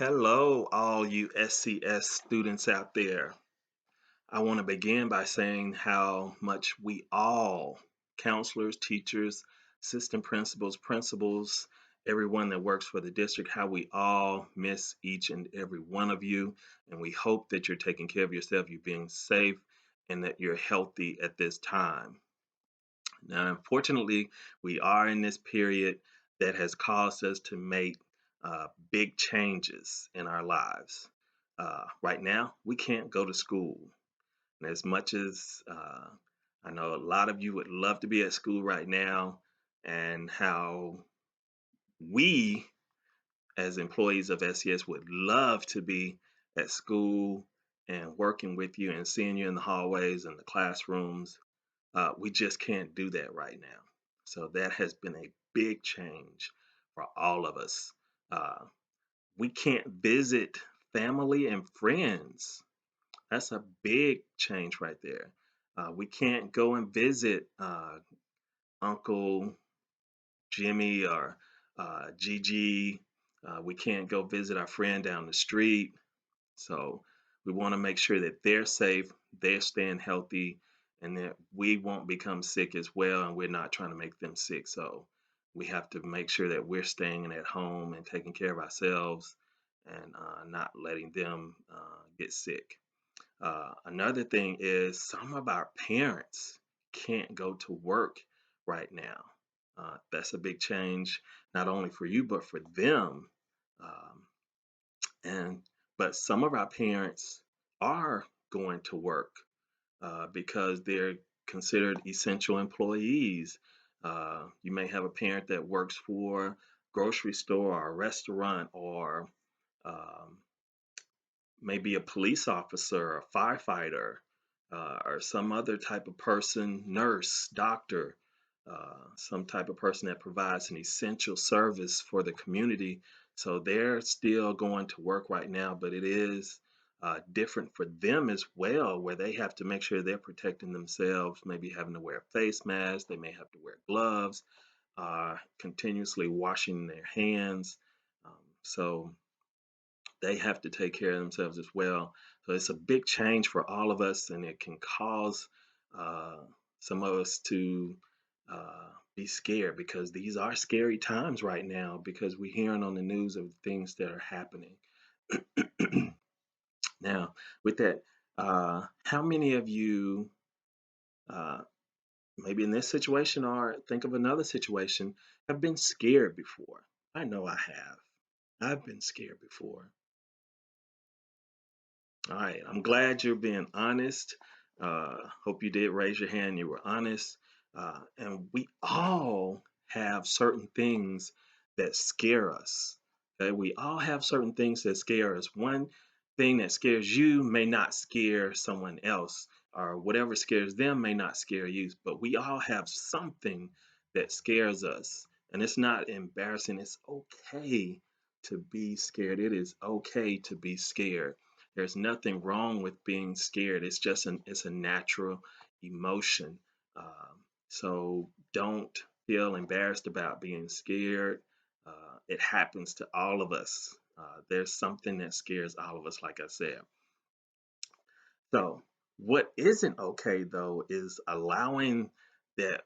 Hello, all you SCS students out there. I want to begin by saying how much we all, counselors, teachers, assistant principals, everyone that works for the district, how we all miss each and every one of you. And we hope that you're taking care of yourself, you're being safe, and that you're healthy at this time. Now, unfortunately, we are in this period that has caused us to make big changes in our lives. Right now, we can't go to school. And as much as I know a lot of you would love to be at school right now, and how we as employees of SES would love to be at school and working with you and seeing you in the hallways and the classrooms, we just can't do that right now. So that has been a big change for all of us. Uh, we can't visit family and friends. That's a big change right there. We can't go and visit Uncle Jimmy or Gigi. We can't go visit our friend down the street. So we want to make sure that they're safe, they're staying healthy, and that we won't become sick as well. And we're not trying to make them sick. So we have to make sure that we're staying at home and taking care of ourselves and not letting them get sick. Another thing is some of our parents can't go to work right now. That's a big change, not only for you, but for them. Um, and but some of our parents are going to work because they're considered essential employees. You may have a parent that works for a grocery store or a restaurant or um, maybe a police officer, a firefighter, or some other type of person, nurse, doctor, some type of person that provides an essential service for the community. So they're still going to work right now, but it is different for them as well, where they have to make sure they're protecting themselves, maybe having to wear a face mask, they may have to wear gloves, continuously washing their hands. So they have to take care of themselves as well. So it's a big change for all of us, and it can cause uh, some of us to be scared because these are scary times right now because we're hearing on the news of things that are happening. Now, with that, how many of you, uh, maybe in this situation or think of another situation, have been scared before? I know I have. I've been scared before. All right, I'm glad you're being honest. Hope you did raise your hand. You were honest. And we all have certain things that scare us. Okay, we all have certain things that scare us. One thing that scares you may not scare someone else, or whatever scares them may not scare you. But we all have something that scares us, and it's not embarrassing. It's okay to be scared. It is okay to be scared. There's nothing wrong with being scared. It's a natural emotion. So don't feel embarrassed about being scared. It happens to all of us. There's something that scares all of us, like I said. So what isn't okay though is allowing that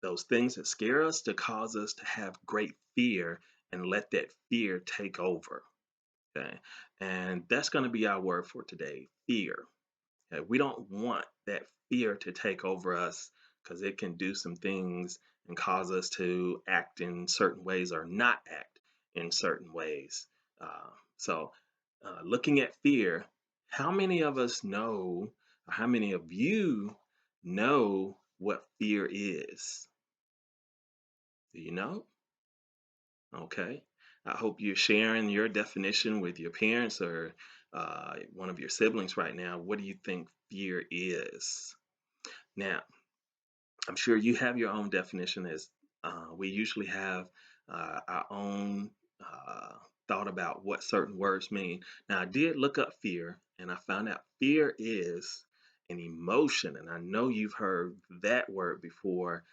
those things that scare us to cause us to have great fear and let that fear take over. Okay. And that's going to be our word for today, fear. Okay? We don't want that fear to take over us because it can do some things and cause us to act in certain ways or not act in certain ways. Looking at fear, how many of us know, or how many of you know what fear is? Do you know? Okay. I hope you're sharing your definition with your parents or one of your siblings right now. What do you think fear is? Now, I'm sure you have your own definition, as we usually have our own thought about what certain words mean. Now, I did look up fear and I found out fear is an emotion. And I know you've heard that word before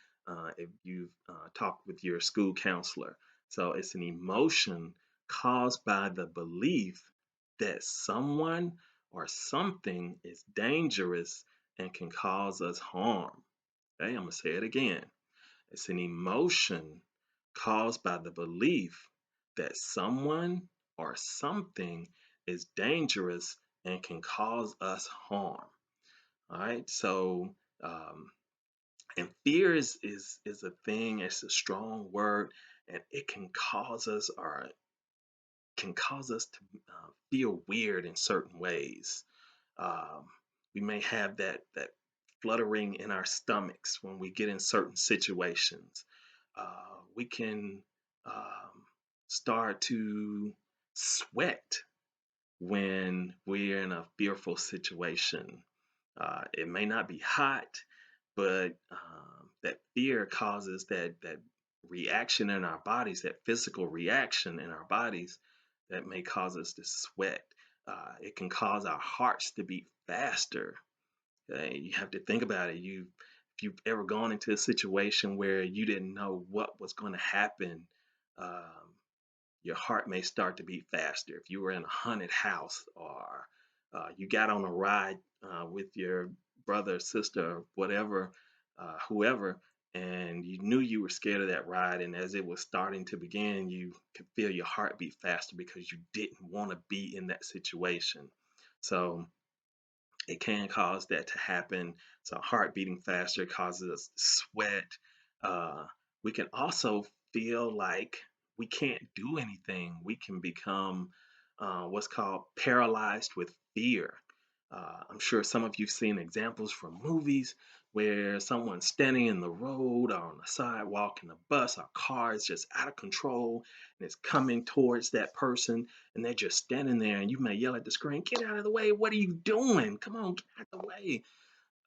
if you've talked with your school counselor. So it's an emotion caused by the belief that someone or something is dangerous and can cause us harm. Okay, I'm going to say it again. It's an emotion caused by the belief that someone or something is dangerous and can cause us harm. All right, so um, and fear is a thing. It's a strong word, and it can cause us or can cause us to feel weird in certain ways. Um, we may have that fluttering in our stomachs when we get in certain situations. We can start to sweat when we're in a fearful situation. It may not be hot, but that fear causes that reaction in our bodies, that physical reaction in our bodies that may cause us to sweat. It can cause our hearts to beat faster. Okay? You have to think about it. If you've ever gone into a situation where you didn't know what was going to happen, um, your heart may start to beat faster. If you were in a haunted house or you got on a ride with your brother, sister, whatever, whoever, and you knew you were scared of that ride, and as it was starting to begin, you could feel your heart beat faster because you didn't want to be in that situation. So it can cause that to happen. So heart beating faster causes us to sweat. Uh, we can also feel like we can't do anything. We can become what's called paralyzed with fear. I'm sure some of you've seen examples from movies where someone's standing in the road or on the sidewalk in a bus or car is just out of control and it's coming towards that person and they're just standing there and you may yell at the screen, get out of the way, what are you doing, come on, get out of the way.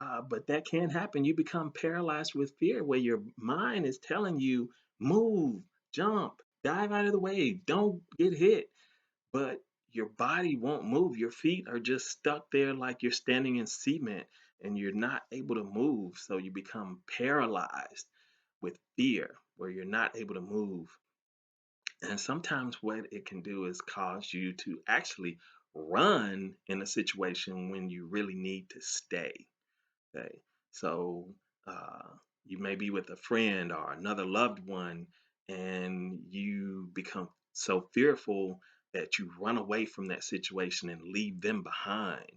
But that can happen. You become paralyzed with fear where your mind is telling you move, jump, dive out of the way, don't get hit, but your body won't move. Your feet are just stuck there like you're standing in cement and you're not able to move, so you become paralyzed with fear where you're not able to move. And sometimes what it can do is cause you to actually run in a situation when you really need to stay. Okay. So uh, you may be with a friend or another loved one, and you become so fearful that you run away from that situation and leave them behind.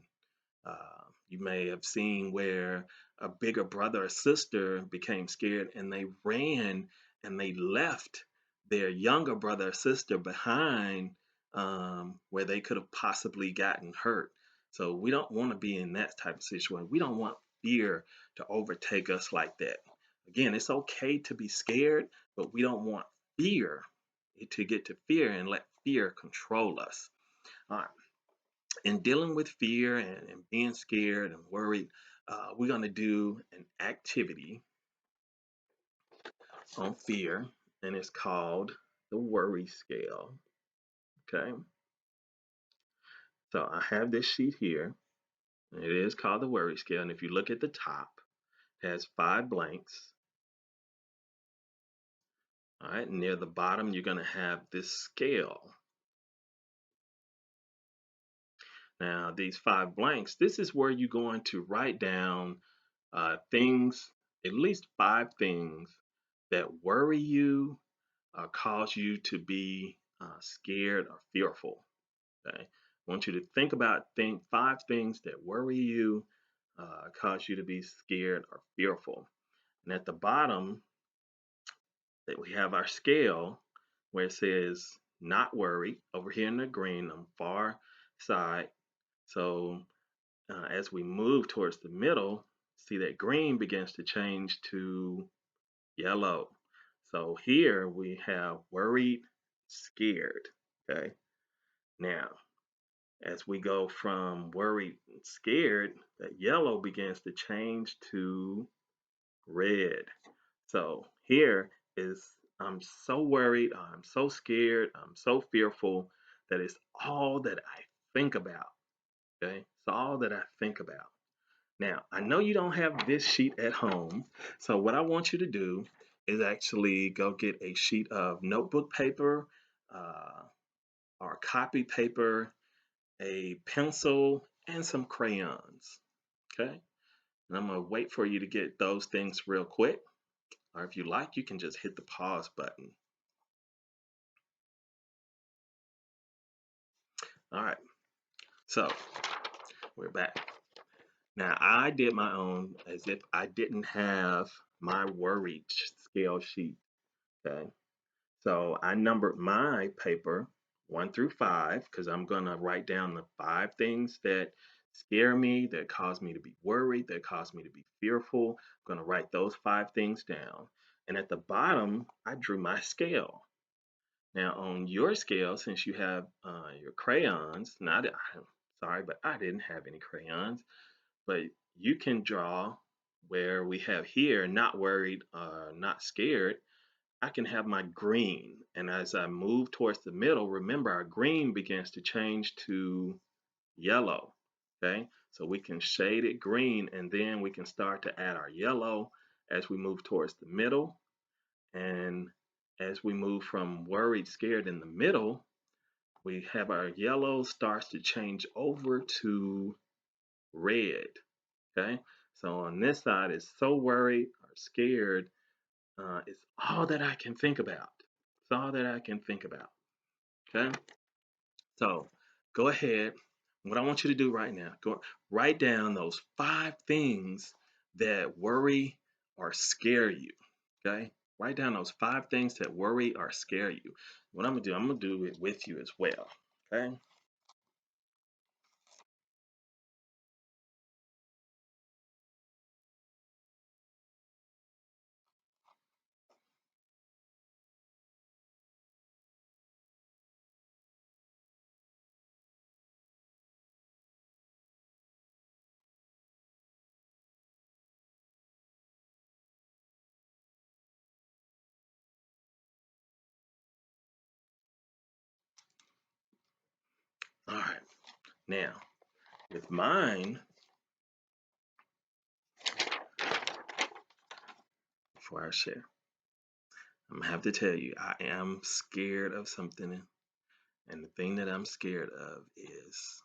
You may have seen where a bigger brother or sister became scared and they ran and they left their younger brother or sister behind where they could have possibly gotten hurt. So we don't want to be in that type of situation. We don't want fear to overtake us like that. Again, it's okay to be scared, but we don't want fear to get to fear and let fear control us. All right, in dealing with fear and being scared and worried, we're going to do an activity on fear, and it's called the worry scale. Okay, so I have this sheet here, and it is called the worry scale. And if you look at the top, it has 5 blanks. All right, and near the bottom, you're going to have this scale. Now, these 5 blanks, this is where you're going to write down things, at least 5 things that worry you cause you to be scared or fearful. Okay, I want you to think 5 things that worry you, cause you to be scared or fearful. And at the bottom, that we have our scale where it says not worried over here in the green on far side. So as we move towards the middle, see that green begins to change to yellow. So here we have worried, scared. Okay. Now, as we go from worried and scared, that yellow begins to change to red. So here is I'm so worried, I'm so scared, I'm so fearful that it's all that I think about. Okay. It's all that I think about. Now, I know you don't have this sheet at home, so what I want you to do is actually go get a sheet of notebook paper, uh, our copy paper, a pencil, and some crayons. Okay. And I'm going to wait for you to get those things real quick. Or if you like, you can just hit the pause button. All right. So we're back. Now, I did my own as if I didn't have my worried scale sheet. Okay. So I numbered my paper 1 through 5 because I'm going to write down the 5 things that scare me, that cause me to be worried, that cause me to be fearful. I'm going to write those 5 things down. And at the bottom, I drew my scale. Now, on your scale, since you have your crayons, not I'm sorry, but I didn't have any crayons, but you can draw where we have here, not worried, not scared. I can have my green. And as I move towards the middle, remember our green begins to change to yellow. Okay, so we can shade it green and then we can start to add our yellow as we move towards the middle. And as we move from worried, scared in the middle, we have our yellow starts to change over to red. Okay, so on this side is so worried or scared. It's all that I can think about. It's all that I can think about. Okay, so go ahead. What I want you to do right now, go write down those 5 things that worry or scare you. Okay, write down those 5 things that worry or scare you. What I'm gonna do it with you as well. Okay. All right. Now, with mine, before I share, I'm gonna have to tell you, I am scared of something, and the thing that I'm scared of is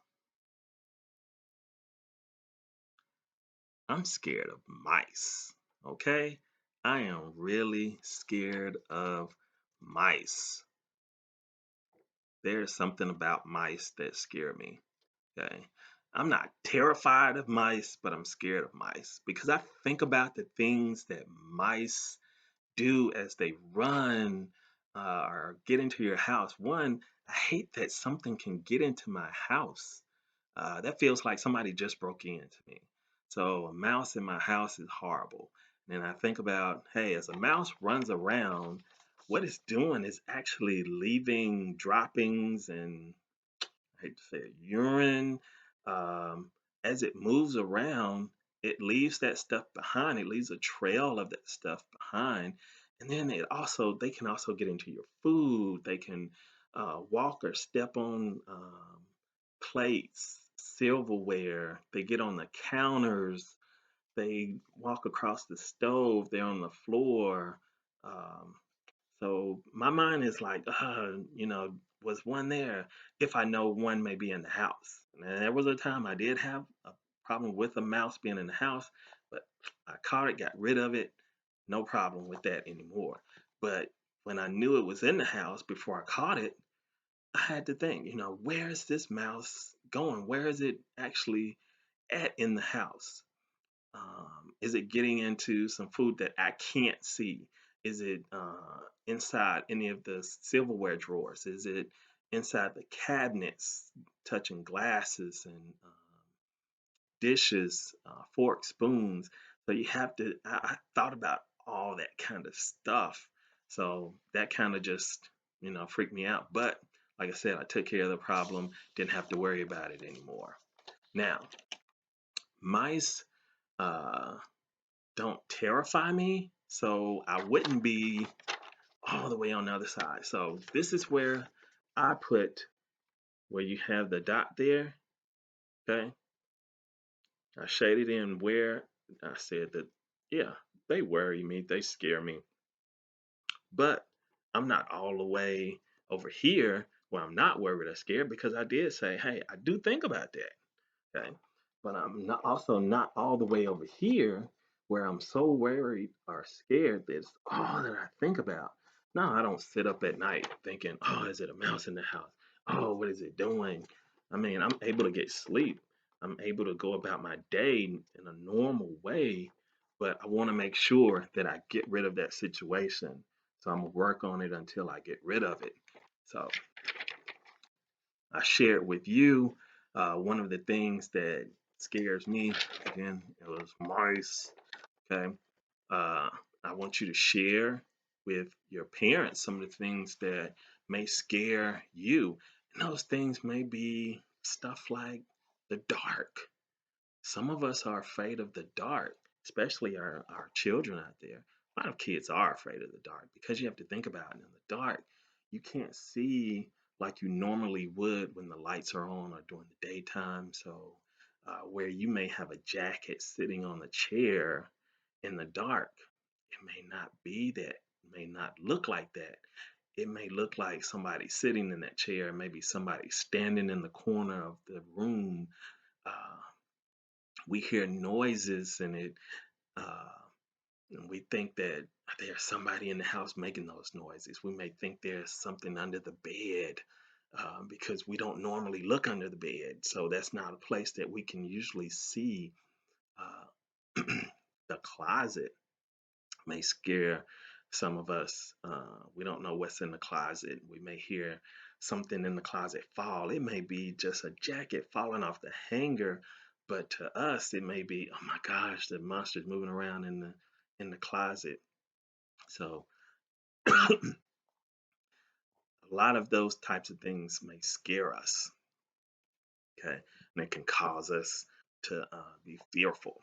I'm scared of mice. Okay? I am really scared of mice. There's something about mice that scare me. Okay? I'm not terrified of mice, but I'm scared of mice because I think about the things that mice do as they run or get into your house. One, I hate that something can get into my house. That feels like somebody just broke into me. So a mouse in my house is horrible. And I think about, hey, as a mouse runs around, what it's doing is actually leaving droppings and I hate to say it, urine. Um, as it moves around, it leaves that stuff behind. It leaves a trail of that stuff behind. And then they can also get into your food. They can walk or step on plates, silverware. They get on the counters. They walk across the stove. They're on the floor. Um, so my mind is like, was one there? If I know one may be in the house. And there was a time I did have a problem with a mouse being in the house, but I caught it, got rid of it, no problem with that anymore. But when I knew it was in the house before I caught it, I had to think, where is this mouse going? Where is it actually at in the house? Is it getting into some food that I can't see? Is it inside any of the silverware drawers? Is it inside the cabinets, touching glasses and dishes, forks, spoons? So you have to. I thought about all that kind of stuff. So that kind of just freaked me out. But like I said, I took care of the problem. Didn't have to worry about it anymore. Now, mice. Uh, don't terrify me, so I wouldn't be all the way on the other side. So this is where I put where you have the dot there. Okay, I shaded in where I said that, yeah, they worry me, they scare me, but I'm not all the way over here where I'm not worried or scared because I did say, hey, I do think about that. Okay. But I'm not, also not all the way over here where I'm so worried or scared that it's all that I think about. No, I don't sit up at night thinking, oh, is it a mouse in the house? Oh, what is it doing? I mean, I'm able to get sleep. I'm able to go about my day in a normal way, but I want to make sure that I get rid of that situation. So I'm gonna work on it until I get rid of it. So I shared with you one of the things that scares me. Again, it was mice. Okay. Uh, I want you to share with your parents some of the things that may scare you. And those things may be stuff like the dark. Some of us are afraid of the dark, especially our children out there. A lot of kids are afraid of the dark because you have to think about it. In the dark, you can't see like you normally would when the lights are on or during the daytime. So, where you may have a jacket sitting on the chair in the dark, it may not be that, it may not look like that. It may look like somebody sitting in that chair, maybe somebody standing in the corner of the room. Uh, we hear noises uh, and we think that there's somebody in the house making those noises. We may think there's something under the bed because we don't normally look under the bed. So that's not a place that we can usually see. The closet may scare some of us. We don't know what's in the closet. We may hear something in the closet fall. It may be just a jacket falling off the hanger, but to us, it may be, oh my gosh, the monster's moving around in the closet. So a lot of those types of things may scare us. Okay, and it can cause us to be fearful.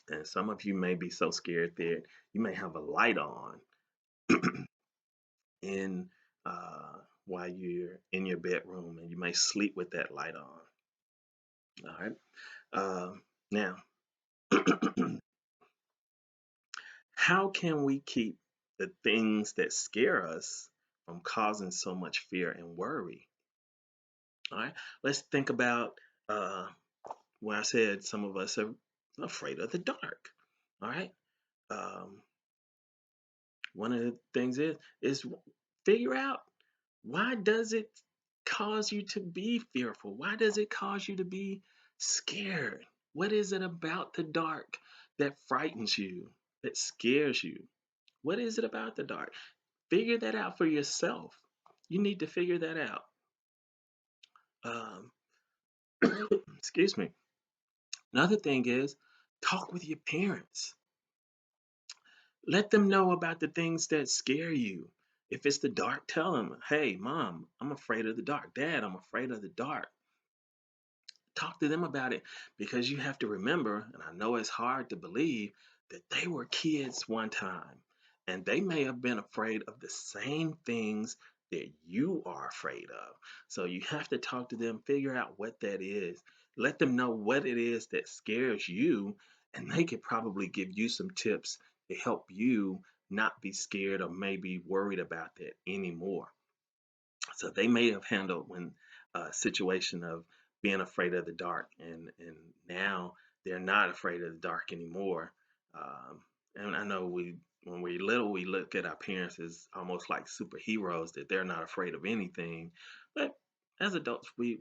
And some of you may be so scared that you may have a light on in while you're in your bedroom, and you may sleep with that light on. All right. Now, how can we keep the things that scare us from causing so much fear and worry? All right. Let's think about uh, when I said some of us are afraid of the dark. All right. Um, One of the things is figure out, why does it cause you to be fearful? Why does it cause you to be scared? What is it about the dark that frightens you, that scares you? What is it about the dark? Figure that out for yourself. You need to figure that out. Um, excuse me. Another thing is, talk with your parents. Let them know about the things that scare you. If it's the dark, tell them, hey, mom, I'm afraid of the dark. Dad, I'm afraid of the dark. Talk to them about it, because you have to remember, and I know it's hard to believe, that they were kids one time and they may have been afraid of the same things that you are afraid of. So you have to talk to them, figure out what that is, let them know what it is that scares you, and they could probably give you some tips to help you not be scared or maybe worried about that anymore. So they may have handled when a situation of being afraid of the dark, and now they're not afraid of the dark anymore. And I know we when we're little, we look at our parents as almost like superheroes, that they're not afraid of anything. But as adults, we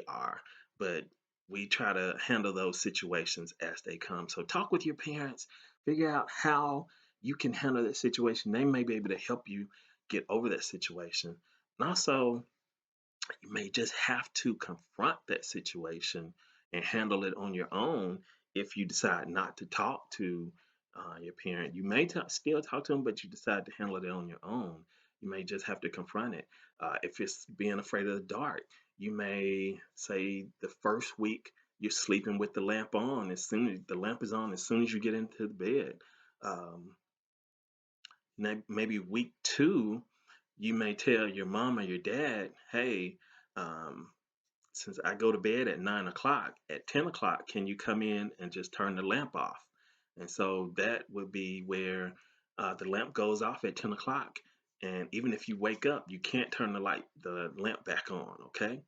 are. But we try to handle those situations as they come. So talk with your parents, figure out how you can handle that situation. They may be able to help you get over that situation. And also, you may just have to confront that situation and handle it on your own if you decide not to talk to your parent. You may still talk to them, but you decide to handle it on your own. You may just have to confront it. If it's being afraid of the dark, you may say the first week you're sleeping with the lamp on. As soon as the lamp is on, as soon as you get into the bed. Um, Maybe week two, you may tell your mom or your dad, hey, um, since I go to bed at 9 o'clock, at 10 o'clock, can you come in and just turn the lamp off? And so that would be where the lamp goes off at 10 o'clock. And even if you wake up, you can't turn the lamp back on, okay?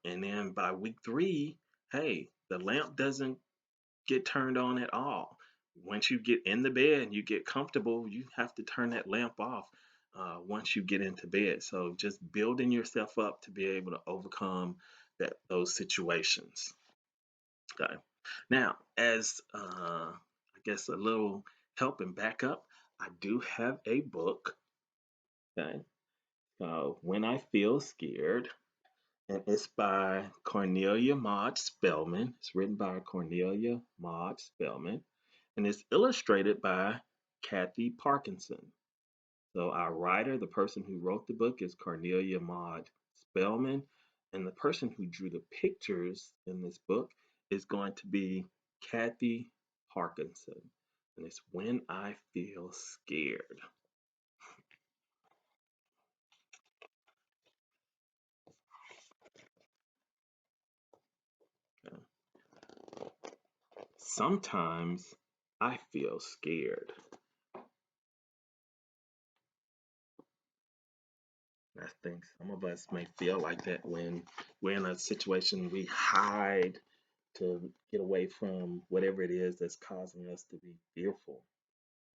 And then by week 3, hey, the lamp doesn't get turned on at all. Once you get in the bed and you get comfortable, you have to turn that lamp off once you get into bed. So just building yourself up to be able to overcome those situations. Okay. Now, as I guess a little help and backup, I do have a book. Okay. When I Feel Scared, and it's by Cornelia Maud Spellman. It's written by Cornelia Maud Spellman, and it's illustrated by Kathy Parkinson. So our writer, the person who wrote the book, is Cornelia Maud Spellman, and the person who drew the pictures in this book is going to be Kathy Parkinson. And it's When I Feel Scared. Sometimes I feel scared. I think some of us may feel like that when we're in a situation we hide to get away from whatever it is that's causing us to be fearful,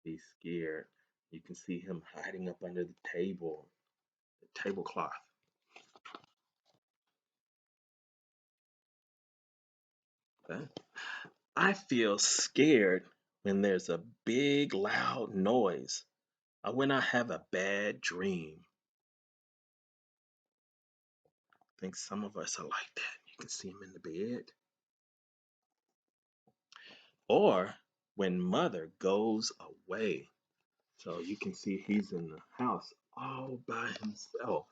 be scared. You can see him hiding up under the table, the tablecloth. Okay? I feel scared when there's a big, loud noise or when I have a bad dream. I think some of us are like that. You can see him in the bed. Or when mother goes away. So you can see he's in the house all by himself.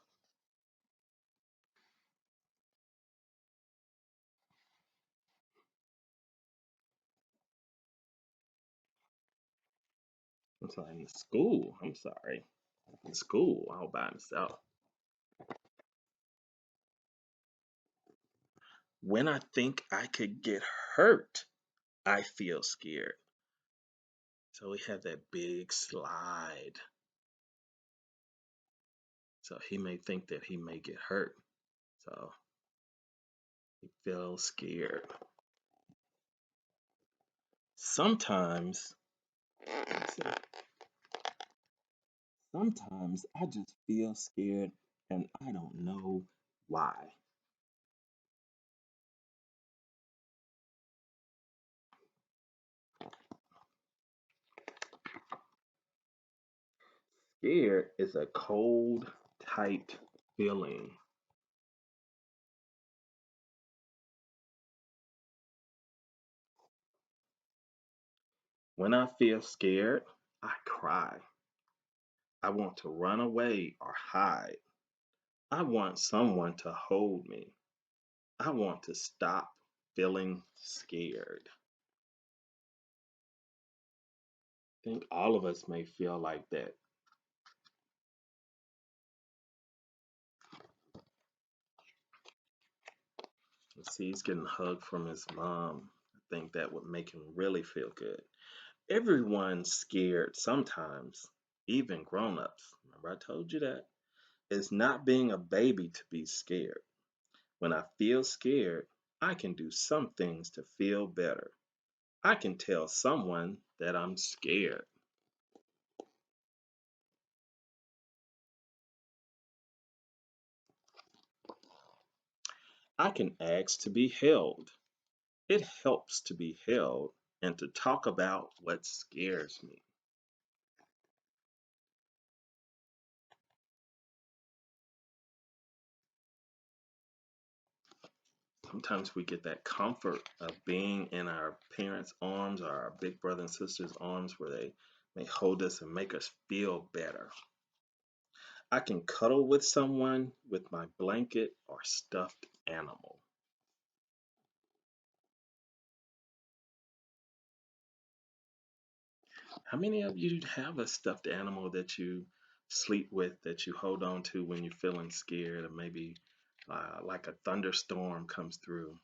I'm sorry, in the school. I'm sorry. In school all by himself. When I think I could get hurt, I feel scared. So we have that big slide. So he may think that he may get hurt. So he feels scared. Sometimes, sometimes I just feel scared and I don't know why. Scared is a cold, tight feeling. When I feel scared, I cry. I want to run away or hide. I want someone to hold me. I want to stop feeling scared. I think all of us may feel like that. Let's see, he's getting a hug from his mom. I think that would make him really feel good. Everyone's scared sometimes, even grown-ups. Remember I told you that? It's not being a baby to be scared. When I feel scared, I can do some things to feel better. I can tell someone that I'm scared. I can ask to be held. It helps to be held and to talk about what scares me. Sometimes we get that comfort of being in our parents' arms or our big brother and sister's arms where they may hold us and make us feel better. I can cuddle with someone with my blanket or stuffed animal. How many of you have a stuffed animal that you sleep with, that you hold on to when you're feeling scared, or maybe like a thunderstorm comes through?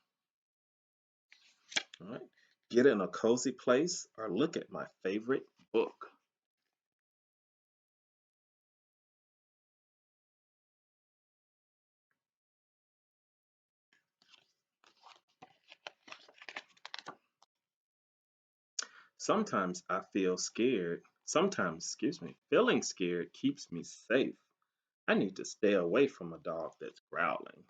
All right. Get in a cozy place or look at my favorite book. Sometimes I feel scared. Sometimes, excuse me, feeling scared keeps me safe. I need to stay away from a dog that's growling.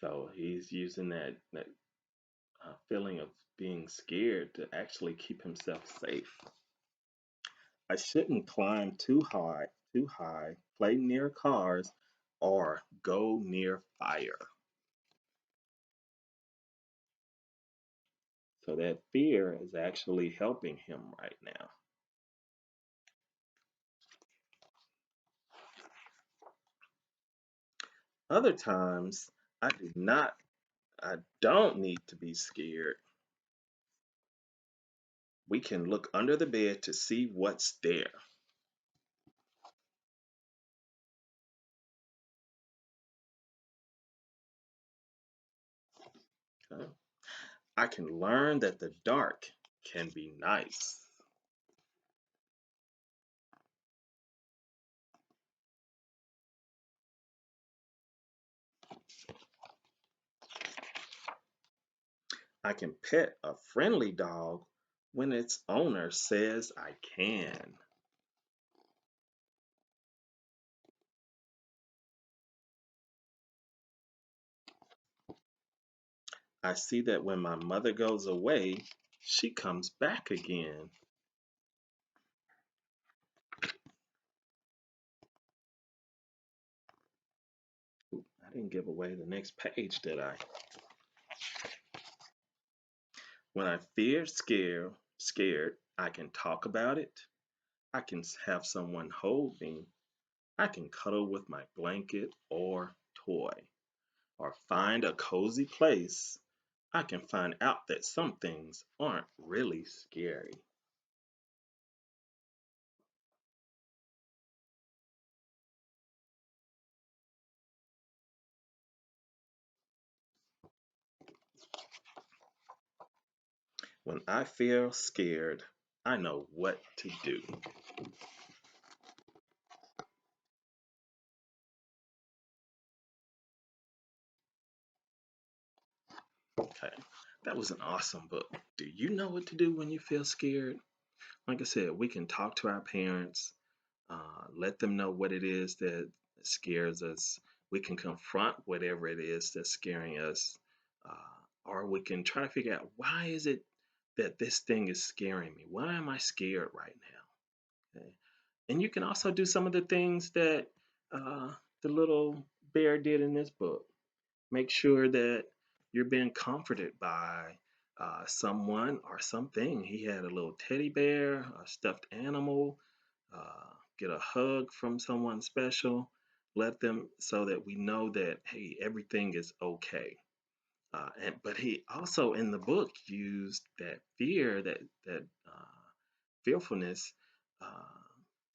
So he's using that feeling of being scared to actually keep himself safe. I shouldn't climb too high, play near cars, or go near fire. So that fear is actually helping him right now. Other times, I do not, I don't need to be scared. We can look under the bed to see what's there. Okay? I can learn that the dark can be nice. I can pet a friendly dog when its owner says I can. I see that when my mother goes away, she comes back again. I didn't give away the next page, did I? When I feel scared, I can talk about it. I can have someone hold me. I can cuddle with my blanket or toy, or find a cozy place. I can find out that some things aren't really scary. When I feel scared, I know what to do. Okay, that was an awesome book. Do you know what to do when you feel scared? Like I said, we can talk to our parents, let them know what it is that scares us. We can confront whatever it is that's scaring us, or we can try to figure out why is it that this thing is scaring me? Why am I scared right now? Okay. And you can also do some of the things that uh, the little bear did in this book. Make sure that you're being comforted by someone or something. He had a little teddy bear, a stuffed animal. Get a hug from someone special. Let them so that we know that hey, everything is okay. But he also in the book used that fear, that fearfulness, uh,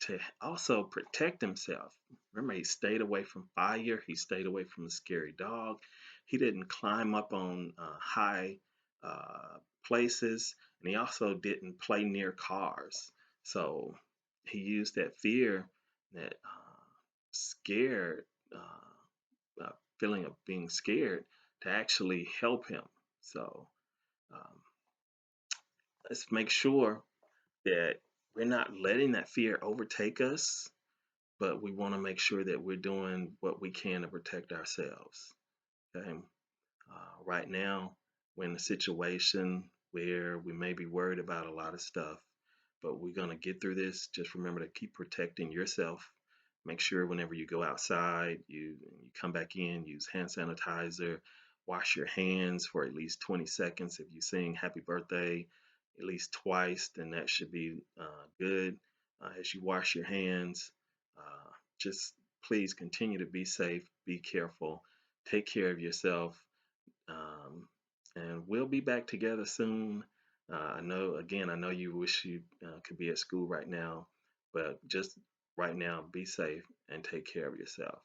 to also protect himself. Remember, he stayed away from fire. He stayed away from a scary dog. He didn't climb up on high uh, places, and he also didn't play near cars. So he used that fear, that scared feeling of being scared, to actually help him. So um, let's make sure that we're not letting that fear overtake us, but we want to make sure that we're doing what we can to protect ourselves. Okay. Right now, we're in a situation where we may be worried about a lot of stuff, but we're going to get through this. Just remember to keep protecting yourself. Make sure whenever you go outside, you come back in, use hand sanitizer, wash your hands for at least 20 seconds. If you sing happy birthday at least twice, then that should be good. As you wash your hands, just please continue to be safe, be careful, take care of yourself, um, and we'll be back together soon. I know you wish you could be at school right now, but just right now, be safe and take care of yourself.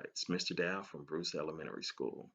It's Mr. Dow from Bruce Elementary School.